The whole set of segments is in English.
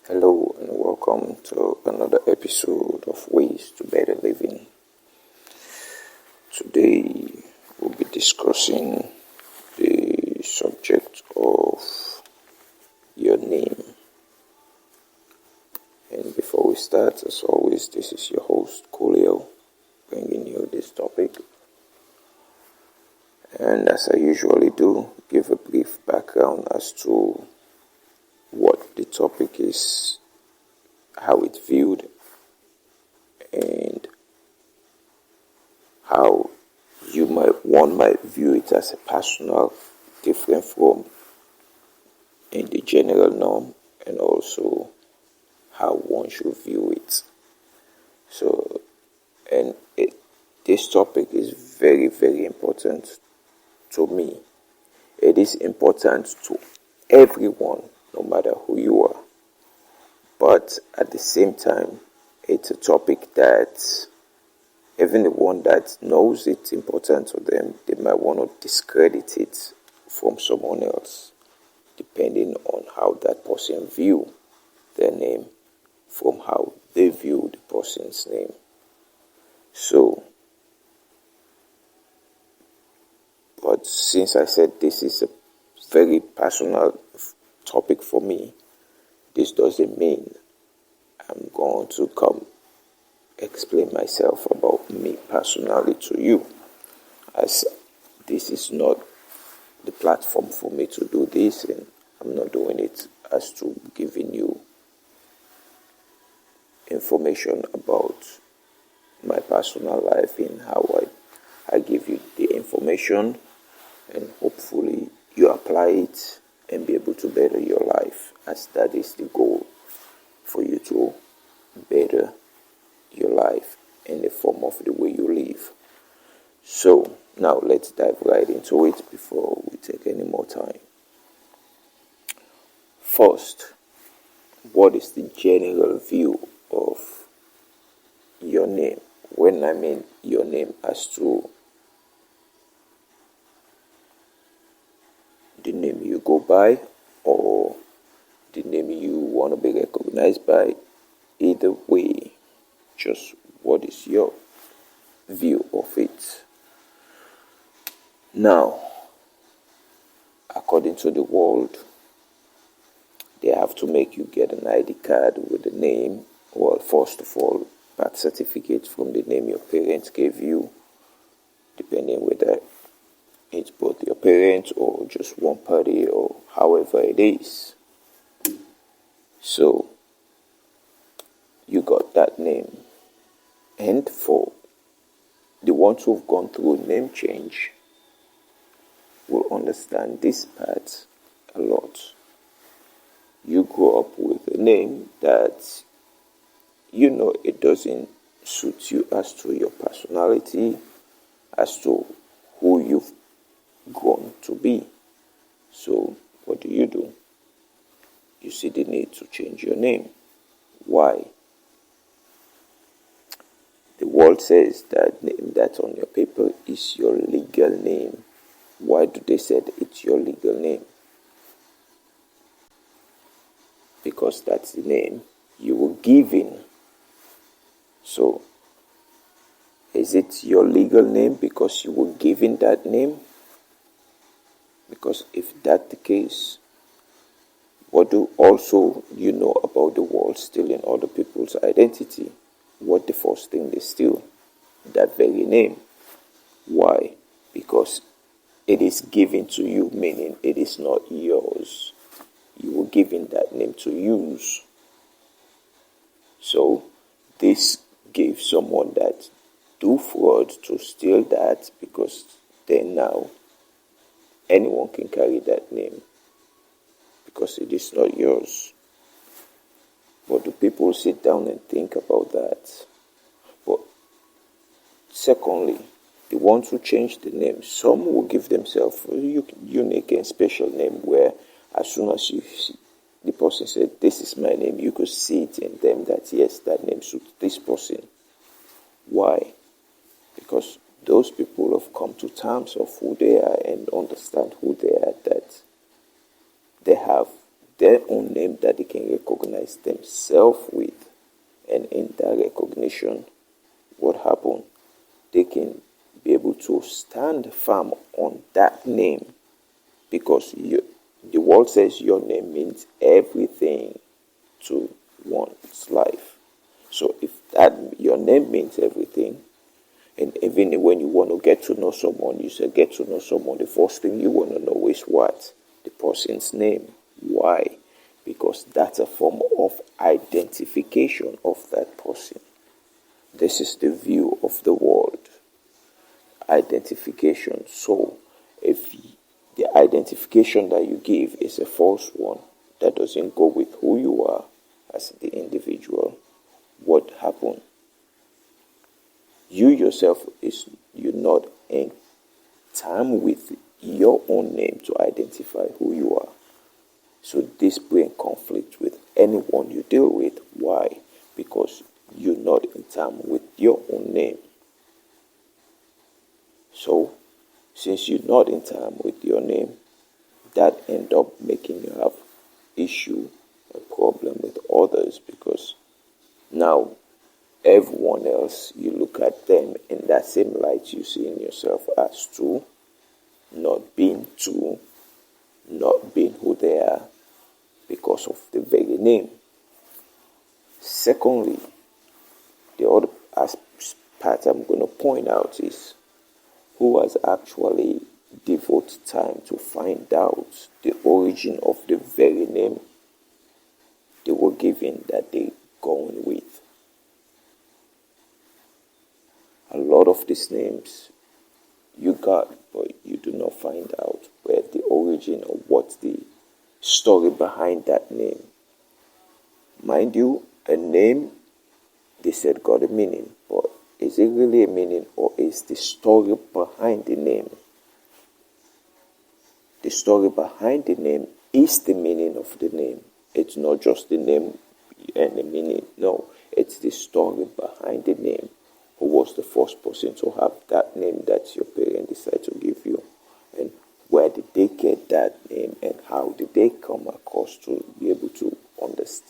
Hello and welcome to another episode of Ways to Better Living. Today we'll be discussing the subject of your name. And before we start, as always, this is your host, Coolio, bringing you this topic. And as I usually do, give a brief background as to what the topic is, how it's viewed, and how one might view it as a personal, different from in the general norm, and also how one should view it. This topic is very, very important to me. It is important to everyone, no matter who you are. But at the same time, it's a topic that even the one that knows it's important to them, they might want to discredit it from someone else, depending on how that person view their name from how they view the person's name. But since I said this is a very personal topic for me, this doesn't mean I'm going to come explain myself about me personally to you, as this is not the platform for me to do this, and I'm not doing it as to giving you information about my personal life and how I give you the information, and hopefully you apply it and be able to better your life, as that is the goal, for you to better your life in the form of the way you live. So now let's dive right into it before we take any more time. First, what is the general view of your name? When I mean your name, as to the name you go by or the name you want to be recognized by, either way, just what is your view of it? Now, according to the world, they have to make you get an ID card with a name. Well, first of all, birth certificate from the name your parents gave you, depending whether it's both your parents or just one party or however it is. So, you got that name. And for the ones who've gone through name change, will understand this part a lot. You grow up with a name that you know it doesn't suit you as to your personality, as to who you've grown to be. So what do? You see the need to change your name. Why? The world says that name that's on your paper is your legal name. Why do they say it's your legal name? Because that's the name you were given. So, is it your legal name because you were given that name? Because if that's the case, what do also you know about the world stealing other people's identity? What the first thing they steal? That very name. Why? Because it is given to you, meaning it is not yours. You were given that name to use. So, this gave someone that do fraud to steal that, because then now anyone can carry that name because it is not yours. But do people sit down and think about that? But secondly, the ones who change the name, some will give themselves a unique and special name, where as soon as you see the person said, "This is my name," you could see it in them that yes, that name suits this person. Why? Because those people have come to terms of who they are and understand who they are, that they have their own name that they can recognize themselves with. And in that recognition, what happened? They can be able to stand firm on that name, because the world says your name means everything to one's life. So if that your name means everything, and even when you want to get to know someone, you say get to know someone, the first thing you want to know is what? The person's name. Why? Because that's a form of identification of that person. This is the view of the world. Identification. So if the identification that you give is a false one that doesn't go with who you are as the individual, what happened? You yourself you're not in time with your own name to identify who you are. So this brings conflict with anyone you deal with. Why? Because you're not in time with your own name. So since you're not in time with your name, that end up making you have issue and problem with others, because now everyone else, you look at them in that same light you see in yourself as two, not being who they are because of the very name. Secondly, the other part I'm going to point out is who has actually devoted time to find out the origin of the very name they were given that they're going with. A lot of these names you got, but you do not find out where the origin or what's the story behind that name. Mind you, a name, they said, got a meaning, but is it really a meaning, or is the story behind the name? The story behind the name is the meaning of the name. It's not just the name and the meaning. No, it's the story behind the name. Who was the first person to have that name that your parents decided to give you? And where did they get that name? And how did they come across to be able to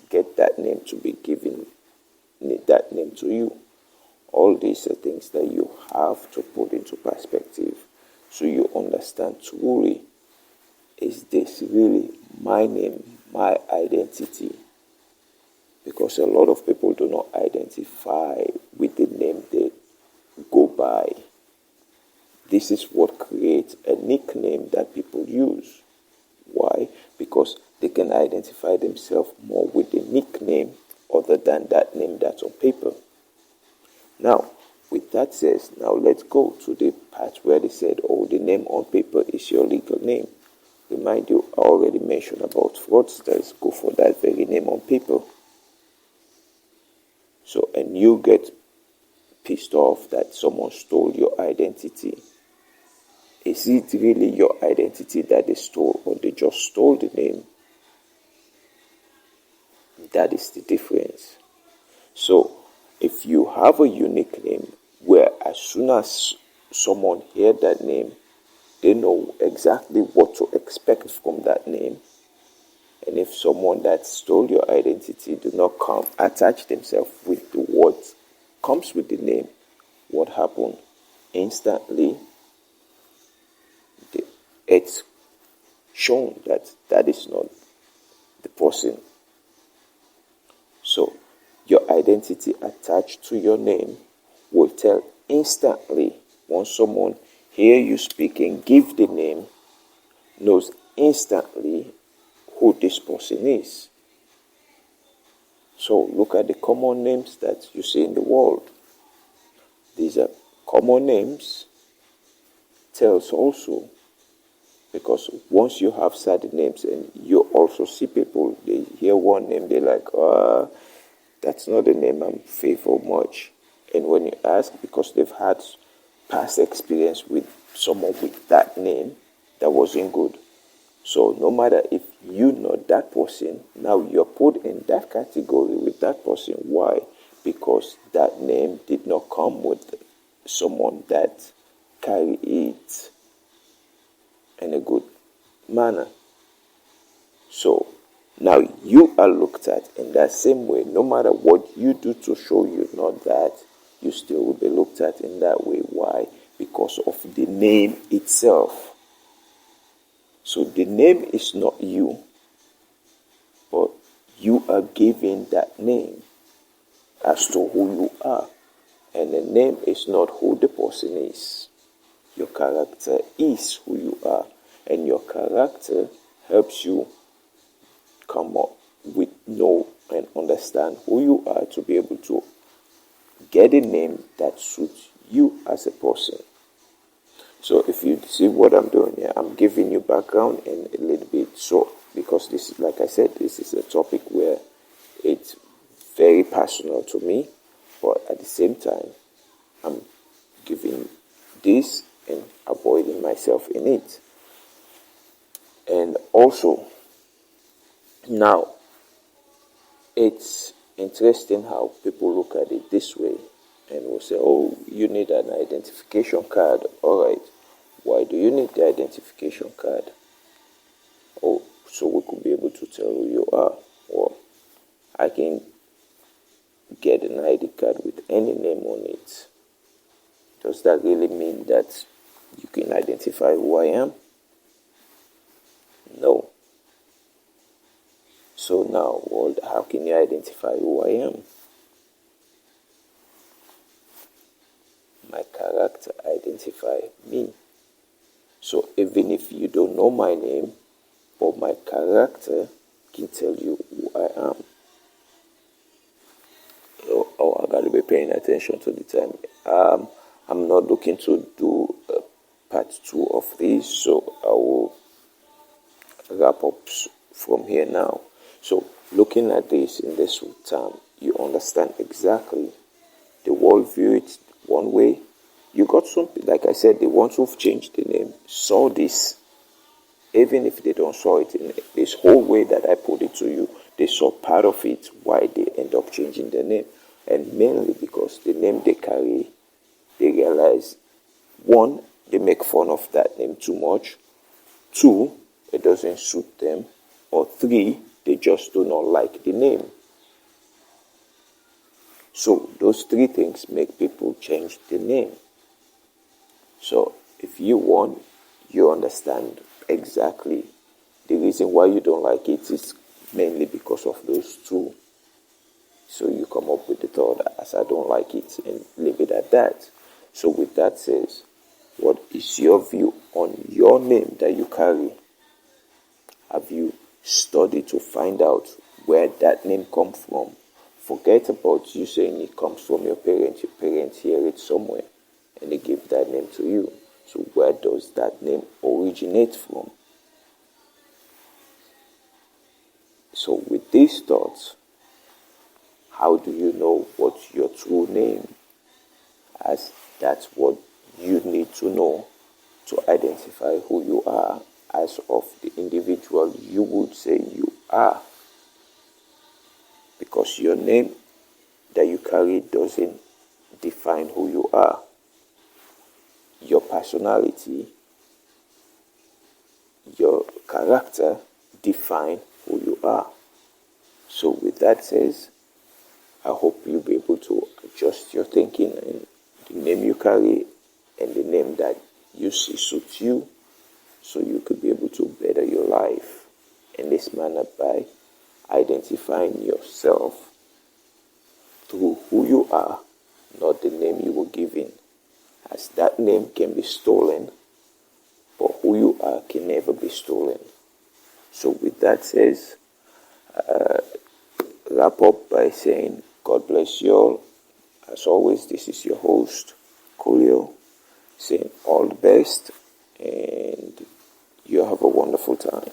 get that name to be given that name to you? All these are things that you have to put into perspective so you understand truly, is this really my name, my identity? Because a lot of people do not identify with the name they go by. This is what creates a nickname that people use. Why? Because they can identify themselves more with the nickname other than that name that's on paper. Now, with that said, now let's go to the part where they said, oh, the name on paper is your legal name. Remind you, I already mentioned about fraudsters go for that very name on paper. So, and you get pissed off that someone stole your identity. Is it really your identity that they stole, or they just stole the name? That is the difference. So, if you have a unique name where as soon as someone hears that name, they know exactly what to expect from that name. And if someone that stole your identity do not come attach themselves with the word comes with the name, what happened? Instantly, it's shown that that is not the person. So, your identity attached to your name will tell instantly. Once someone hear you speak and give the name, knows instantly who this person is. So look at the common names that you see in the world. These are common names. Tells also, because once you have certain names and you also see people, they hear one name, they're like, that's not the name I'm faithful much. And when you ask, because they've had past experience with someone with that name that wasn't good. So no matter if you know that person, now you're put in that category with that person. Why? Because that name did not come with someone that carry it in a good manner. So Now you are looked at in that same way. No matter what you do to show you're not that, you still will be looked at in that way. Why? Because of the name itself. So the name is not you, but you are given that name as to who you are. And the name is not who the person is. Your character is who you are. And your character helps you come up with, know, and understand who you are to be able to get a name that suits you as a person. So if you see what I'm doing here, I'm giving you background and a little bit short, because this, like I said, this is a topic where it's very personal to me, but at the same time, I'm giving this and avoiding myself in it. And also, now, it's interesting how people look at it this way and will say, oh, you need an identification card. All right, why do you need the identification card? Oh, so we could be able to tell who you are. Well, I can get an ID card with any name on it. Does that really mean that you can identify who I am? No. So now, well, how can you identify who I am? My character identify me. So even if you don't know my name, but my character can tell you who I am. Oh, I gotta be paying attention to the time. I'm not looking to do part 2 of this, so I will wrap up from here now. So looking at this in this term, you understand exactly the world view it one way. You got some, like I said, the ones who've changed the name saw this. Even if they don't saw it in this whole way that I put it to you, they saw part of it why they end up changing their name. And mainly because the name they carry, they realize, 1, they make fun of that name too much. 2, it doesn't suit them. Or 3, they just do not like the name. So those 3 things make people change the name. So if you want, you understand exactly the reason why you don't like it is mainly because of those 2. So you come up with the thought, as I don't like it, and leave it at that. So with that says, what is your view on your name that you carry? Have you studied to find out where that name comes from? Forget about you saying it comes from your parents. Your parents hear it somewhere and they give that name to you. So where does that name originate from? So with these thoughts, how do you know what's your true name? As that's what you need to know to identify who you are as of the individual you would say you are. Because your name that you carry doesn't define who you are. Your personality, your character define who you are. So with that says, I hope you'll be able to adjust your thinking and the name you carry and the name that you see suits you, so you could be able to better your life in this manner by identifying yourself through who you are, not the name you were given, as that name can be stolen, but who you are can never be stolen. So with that says, wrap up by saying, God bless you all. As always, this is your host, Coolio, saying all the best, and you have a wonderful time.